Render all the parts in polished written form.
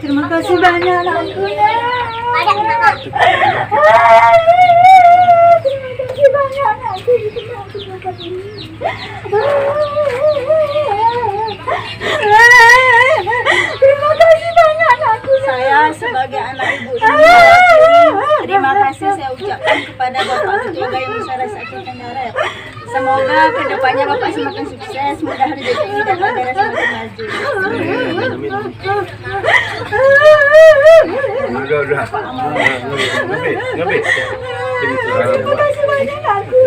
Terima kasih banyak anakku ya. Terima kasih banyak anakku. Terima kasih banyak anakku. Saya sebagai anak ibu ini, terima kasih saya ucapkan kepada Bapak Ketua Gaya Musara Aceh Tenggara. Semoga kedepannya Bapak semakin sukses, mudah rezeki ini dan negara semakin maju. Udah. Lebih. Terima kasih banyak aku.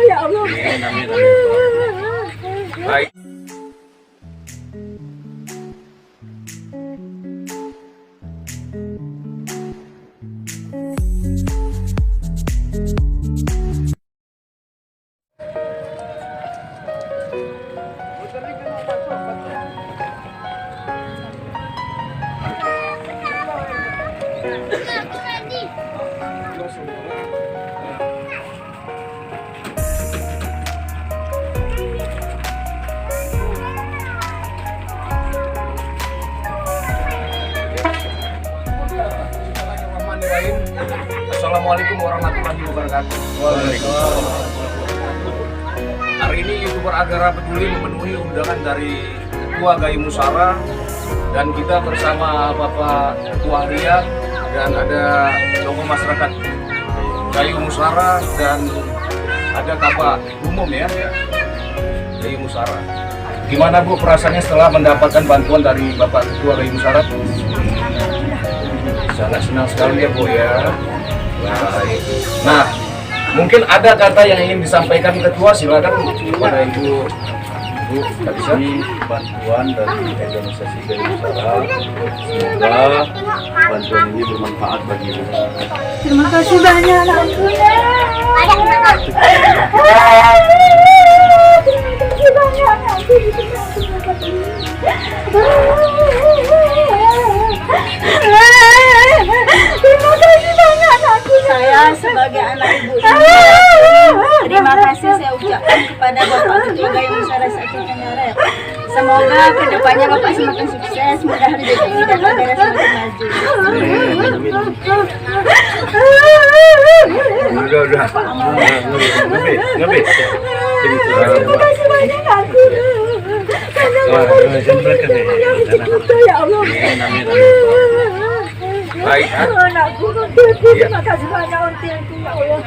Ya Allah. Baik. Assalamualaikum warahmatullahi wabarakatuh. Hari ini YouTuber Agara Peduli memenuhi undangan dari Ketua Gaya Musara dan kita bersama Bapak Ketua Harian dan ada tokoh masyarakat Gaya Musara dan ada Kapak Umum ya Gaya Musara. Gimana Bu perasaannya setelah mendapatkan bantuan dari Bapak Ketua Gaya Musara? Sangat senang sekali ya Bu ya. Baik. Nah, mungkin ada kata yang ingin disampaikan Ketua, silakan kepada Ibu. Bu, ini bantuan dari organisasi Gaya Musara. Semoga bantuan ini bermanfaat bagi Ibu. Terima kasih banyak anakku ya. Terima kasih banyak anakku. Terima kasih banyak anakku. Saya sebagai anak ibu ini, terima kasih saya ucapkan kepada Bapak Ketua Gaya Musara Aceh Tenggara. Semoga kedepannya Bapak semakin sukses, mudah rezeki ini dan negara semakin maju. Udah. Lebih. Terima kasih banyak aku. Ya Allah. Baik. Anakku, terima kasih banyak untuk ya Allah.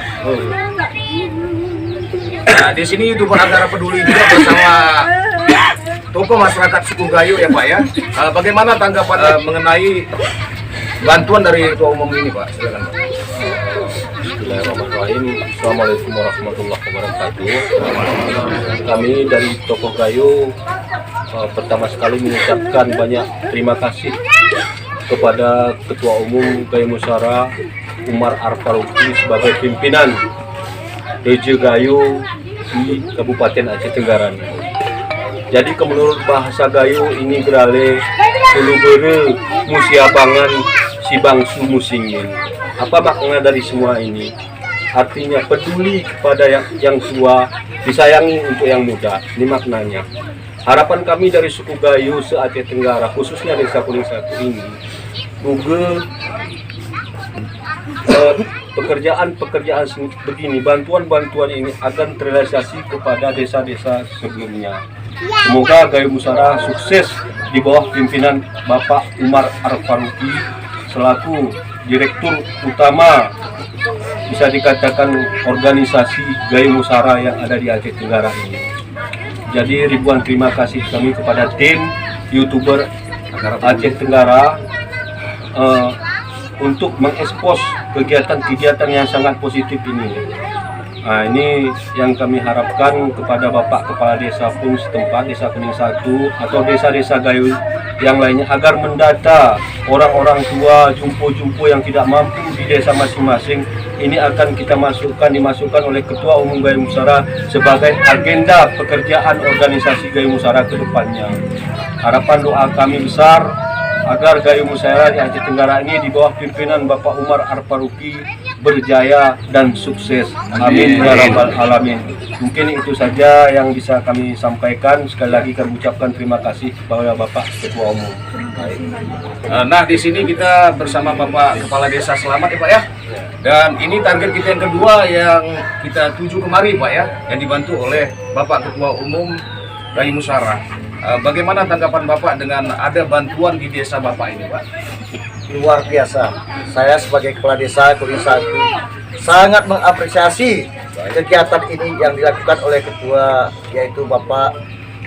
Nah, di sini YouTuber Agara Peduli juga bersama tokoh masyarakat suku Gayo ya Pak ya. Bagaimana tanggapan mengenai bantuan dari Ketua Umum ini Pak? Silakan Pak. Bismillahirrahmanirrahim. Assalamualaikum warahmatullahi wabarakatuh. Kami dari tokoh Gayo pertama sekali mengucapkan banyak terima kasih kepada Ketua Umum Gaya Musara Umar Ar-Faruqi sebagai pimpinan DJ Gayo di Kabupaten Aceh Tenggara. Jadi menurut bahasa Gayo ini berale tulubere musiabangan si bangsu musingin. Apa makna dari semua ini? Artinya peduli kepada yang tua, disayangi untuk yang muda. Ini maknanya. Harapan kami dari suku Gayo se-Aceh Tenggara, khususnya Desa Kuning Satu ini, Google pekerjaan begini, bantuan ini akan terrealisasi kepada desa-desa sebelumnya. Semoga Gaya Musara sukses di bawah pimpinan Bapak Umar Ar-Faruqi selaku Direktur Utama, bisa dikatakan organisasi Gaya Musara yang ada di Aceh Tenggara ini. Jadi ribuan terima kasih kami kepada tim YouTuber Aceh Tenggara untuk mengekspos kegiatan-kegiatan yang sangat positif ini. Nah, ini yang kami harapkan kepada Bapak Kepala Desa pun setempat, Desa Kuning Satu atau desa-desa Gayo yang lainnya, agar mendata orang-orang tua, jumpo-jumpo yang tidak mampu di desa masing-masing. Ini akan dimasukkan oleh Ketua Umum Gaya Musara sebagai agenda pekerjaan organisasi Gaya Musara ke depannya. Harapan doa kami besar agar Gaya Musara di Aceh Tenggara ini di bawah pimpinan Bapak Umar Ar-Faruqi berjaya dan sukses. Amin ya rabbal alamin. Mungkin itu saja yang bisa kami sampaikan. Sekali lagi kami ucapkan terima kasih kepada Bapak Ketua Umum. Nah, di sini kita bersama Bapak Kepala Desa Selamat ya Pak ya. Dan ini target kita yang kedua yang kita tuju kemari Pak ya, yang dibantu oleh Bapak Ketua Umum Gayo Musara. Bagaimana tanggapan Bapak dengan ada bantuan di desa Bapak ini Pak? Luar biasa. Saya sebagai kepala desa Kuring 1 sangat mengapresiasi kegiatan ini yang dilakukan oleh ketua, yaitu Bapak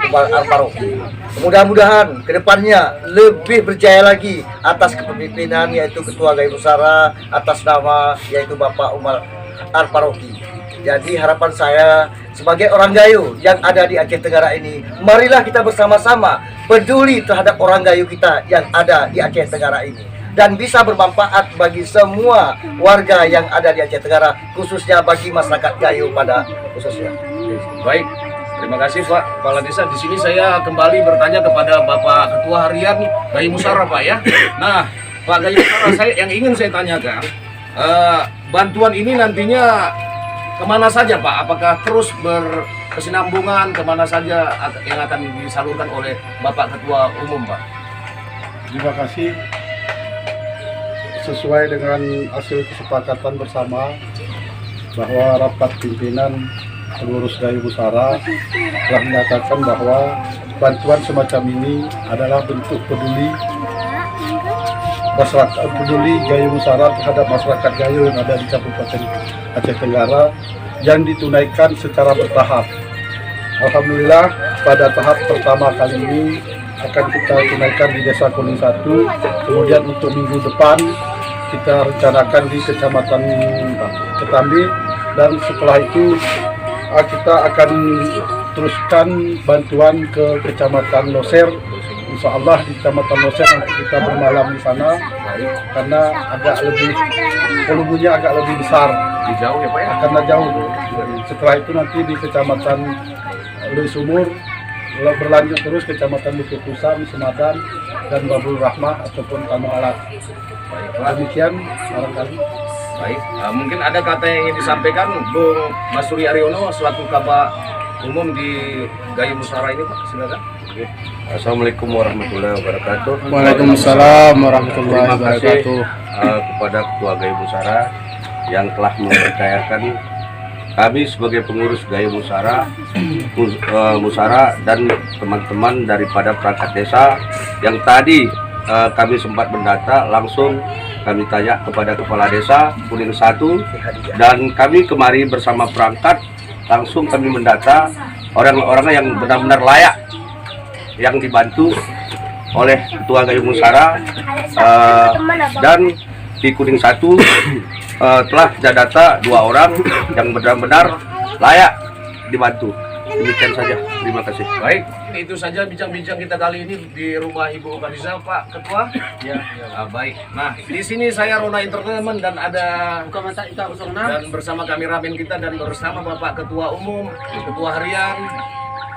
Umar Al-Faruqi. Mudah-mudahan kedepannya lebih berjaya lagi atas kepemimpinan yaitu Ketua Gayo Musara, atas nama yaitu Bapak Umar Al-Faruqi. Jadi harapan saya sebagai orang Gayo yang ada di Aceh Tenggara ini, marilah kita bersama-sama peduli terhadap orang Gayo kita yang ada di Aceh Tenggara ini, dan bisa bermanfaat bagi semua warga yang ada di Aceh Tenggara, khususnya bagi masyarakat Gayo pada khususnya. Baik, terima kasih Pak Kepala Desa. Di sini saya kembali bertanya kepada Bapak Ketua Harian Gayo Musara Pak ya. Nah, Pak Gayo Musara, yang ingin saya tanyakan, bantuan ini nantinya kemana saja Pak? Apakah terus berkesinambungan, kemana saja yang akan disalurkan oleh Bapak Ketua Umum Pak? Terima kasih. Sesuai dengan hasil kesepakatan bersama bahwa rapat pimpinan pengurus Gayo Musara telah menyatakan bahwa bantuan semacam ini adalah bentuk peduli masyarakat, peduli Gayo Musara terhadap masyarakat Gayo yang ada di Kabupaten Aceh Tenggara yang ditunaikan secara bertahap. Alhamdulillah pada tahap pertama kali ini akan kita tunaikan di Desa Kuning 1, kemudian untuk minggu depan kita rencanakan di Kecamatan Ketambi, dan setelah itu kita akan teruskan bantuan ke Kecamatan Loser. Insya Allah di Kecamatan Loser nanti kita bermalam di sana karena agak lebih volumenya agak lebih besar. Jauh ya Pak ya? Karena jauh. Setelah itu nanti di Kecamatan Ulu Sumur, berlanjut terus Kecamatan Bukit Tusam, Semadan, dan Babul Rahmah ataupun Tanah Alat. Demikian barangkali. Baik, mungkin ada kata yang ingin disampaikan Bung Mas Surya Aryono selaku Kabak Umum di Gayo Musara ini Pak, silakan. Assalamualaikum warahmatullahi wabarakatuh. Waalaikumsalam warahmatullahi Terima kasih wabarakatuh. kepada Ketua Gayo Musara yang telah mempercayakan kami sebagai pengurus Gayo Musara, Musara dan teman-teman daripada perangkat desa yang tadi kami sempat mendata, langsung kami tanya kepada Kepala Desa Kuning 1, dan kami kemari bersama perangkat langsung kami mendata orang-orang yang benar-benar layak yang dibantu oleh Ketua Gayo Musara, dan di Kuning 1 telah kita data 2 orang yang benar-benar layak dibantu. Demikian saja, terima kasih. Baik, itu saja bincang-bincang kita kali ini di rumah Ibu Khadijah Pak Ketua. Ya, baik. Nah, di sini saya Rona Entertainment dan ada dan bersama kameramen kita dan bersama Bapak Ketua Umum, Ketua Harian,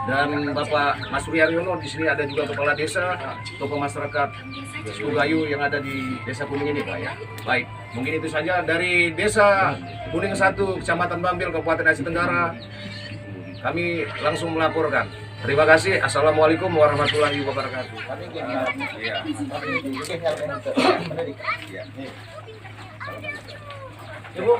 dan Bapak Mas Surya Aryono. Di sini ada juga Kepala Desa, tokoh masyarakat Suku Gayo yang ada di Desa Kuning ini Pak ya. Baik, mungkin itu saja dari Desa Kuning 1, Kecamatan Bambil, Kabupaten Aceh Tenggara. Kami langsung melaporkan. Terima kasih. Assalamualaikum warahmatullahi wabarakatuh. Ibu.